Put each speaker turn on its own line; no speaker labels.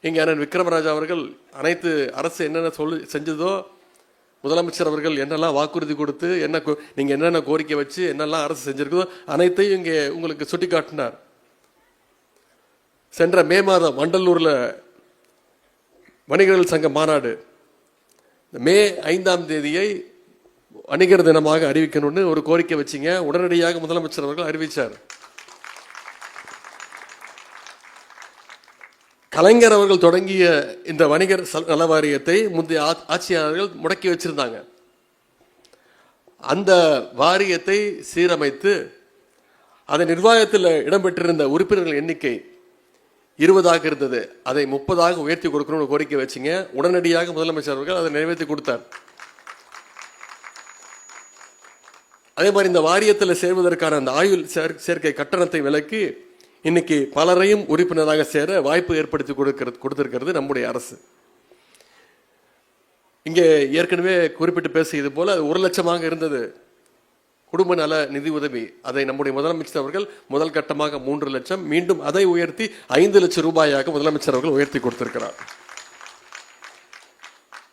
இங்கே அண்ணன் விக்ரமராஜா அவர்கள் அனைத்து அரசு என்னென்ன செஞ்சதோ, முதலமைச்சர் அவர்கள் என்னெல்லாம் வாக்குறுதி கொடுத்து நீங்கள் என்னென்ன கோரிக்கை வச்சு என்னெல்லாம் அரசு செஞ்சிருக்குதோ அனைத்தையும் இங்கே உங்களுக்கு சுட்டி காட்டினார். சென்ற மே மாதம் வண்டலூரில் வணிகர்கள் சங்க மாநாடு மே 5ஆம் தேதியை வணிகர் தினமாக அறிவிக்கணும்னு ஒரு கோரிக்கை வச்சிங்க. உடனடியாக முதலமைச்சர் அவர்கள் அறிவித்தார். கலைஞர் அவர்கள் தொடங்கிய இந்த வணிகர் நல வாரியத்தை முந்தைய ஆட்சியாளர்கள் முடக்கி வச்சிருந்தாங்க. அந்த வாரியத்தை சீரமைத்து அதன் நிர்வாகத்தில் இடம்பெற்றிருந்த உறுப்பினர்கள் எண்ணிக்கை 20 இருந்தது. அதை 30 உயர்த்தி கொடுக்கணும்னு கோரிக்கை வச்சிங்க. உடனடியாக முதலமைச்சர் அவர்கள் அதை நிறைவேற்றி கொடுத்தார். அதே மாதிரி இந்த வாரியத்தில் சேர்வதற்கான அந்த ஆயுள் சேர்க்கை கட்டணத்தை விலக்கி இன்னைக்கு பலரையும் உறுப்பினராக சேர வாய்ப்பு ஏற்படுத்தி கொடுத்திருக்கிறது நம்முடைய அரசு. இங்கே ஏற்கனவே குறிப்பிட்டு பேசியது போல அது 1 லட்சமாக இருந்தது குடும்ப நல நிதி உதவி. அதை நம்முடைய முதலமைச்சர் அவர்கள் முதல் கட்டமாக 3 லட்சம், மீண்டும் அதை உயர்த்தி 5 லட்சம் ரூபாயாக முதலமைச்சர் அவர்கள் உயர்த்தி கொடுத்திருக்கிறார்.